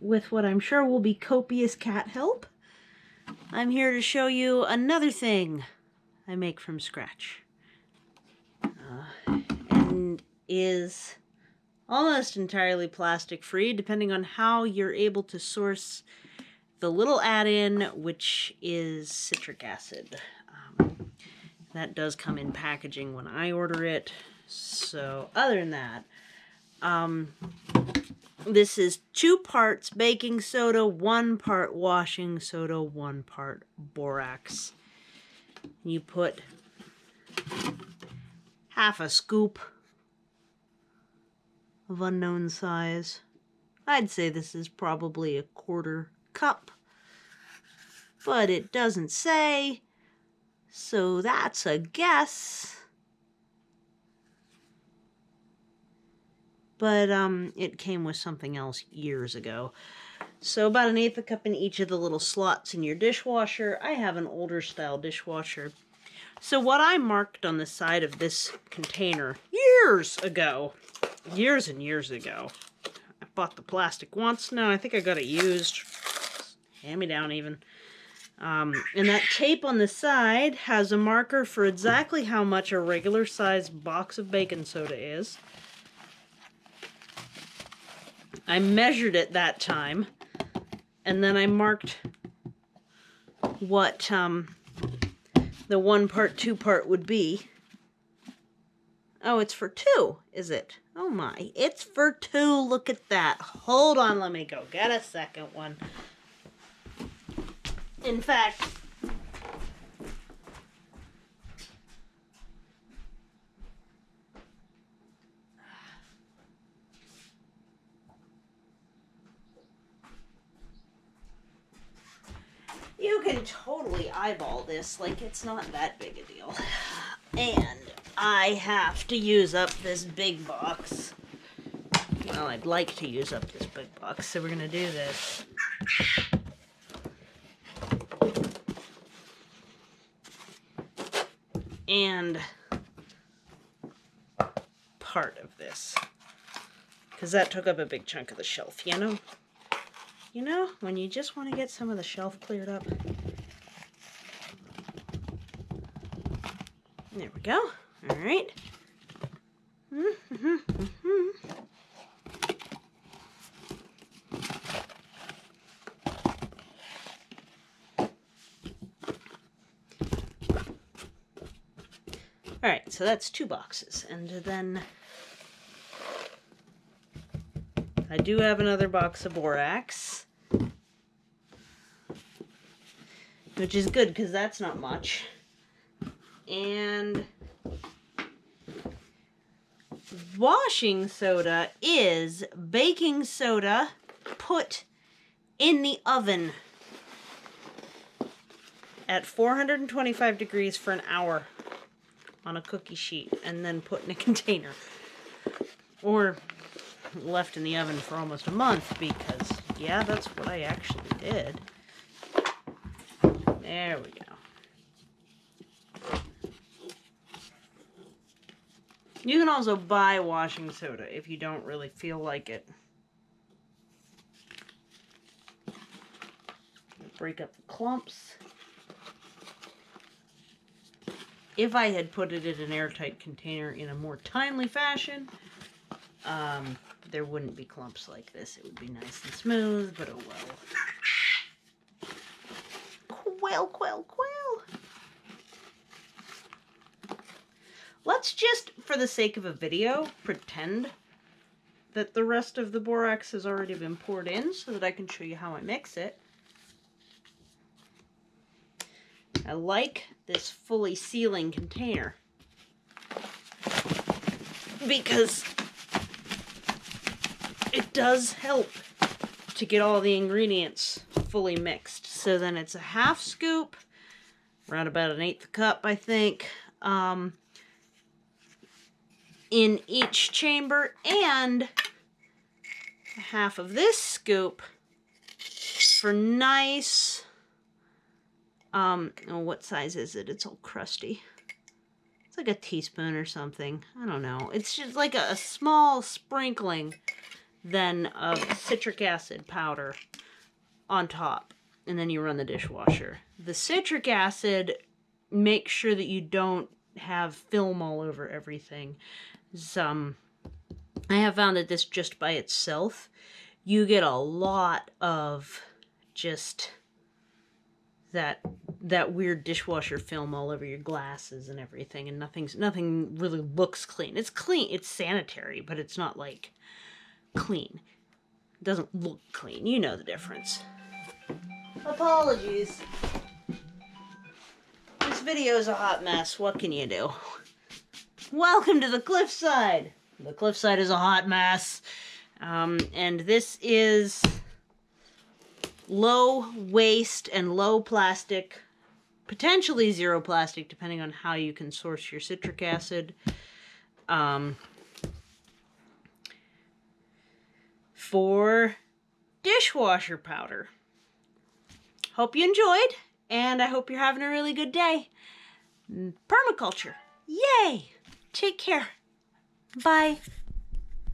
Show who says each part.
Speaker 1: with what I'm sure will be copious cat help, I'm here to show you another thing I make from scratch. And is almost entirely plastic free, depending on how you're able to source the little add-in, which is citric acid. That does come in packaging when I order it. So other than that, this is 2 parts baking soda, 1 part washing soda, 1 part borax. You put half a scoop of unknown size. I'd say this is probably a 1/4 cup, but it doesn't say, so that's a guess. But it came with something else years ago. So about 1/8 cup in each of the little slots in your dishwasher. I have an older style dishwasher. So what I marked on the side of this container years and years ago, I bought the plastic once. No, I think I got it used. Hand me down even. And that tape on the side has a marker for exactly how much a regular sized box of baking soda is. I measured it that time, and then I marked what the 1 part, 2 part would be. Oh, it's for 2, is it? Oh my, it's for 2. Look at that. Hold on, let me go get a second one. In fact, you can totally eyeball this, like it's not that big a deal. And I have to use up this big box. Well, I'd like to use up this big box, so we're gonna do this. And part of this, because that took up a big chunk of the shelf, you know? You know, when you just want to get some of the shelf cleared up. There we go. All right. All right, so that's 2 boxes. And then I do have another box of borax, which is good because that's not much. And washing soda is baking soda put in the oven at 425 degrees for an hour on a cookie sheet, and then put in a container. Or left in the oven for almost a month, because, yeah, that's what I actually did. There we go. You can also buy washing soda if you don't really feel like it. Break up the clumps. If I had put it in an airtight container in a more timely fashion, there wouldn't be clumps like this. It would be nice and smooth, but oh well. Quail, quail, quail. Let's just, for the sake of a video, pretend that the rest of the borax has already been poured in so that I can show you how I mix it. I like this fully sealing container because it does help to get all the ingredients fully mixed. So then it's a 1/2 scoop, around about 1/8 cup, I think, in each chamber, and 1/2 of this scoop for nice, oh, what size is it? It's all crusty. It's like a teaspoon or something. I don't know. It's just like a small sprinkling then of citric acid powder on top, and then you run the dishwasher. The citric acid, make sure that you don't have film all over everything. I have found that this just by itself, you get a lot of just that weird dishwasher film all over your glasses and everything, and nothing really looks clean. It's clean, it's sanitary, but it's not like clean. It doesn't look clean. You know the difference. Apologies. This video is a hot mess. What can you do? Welcome to the cliffside. The cliffside is a hot mess. And this is low waste and low plastic, potentially zero plastic, depending on how you can source your citric acid. For dishwasher powder. Hope you enjoyed, and I hope you're having a really good day. Permaculture. Yay! Take care. Bye.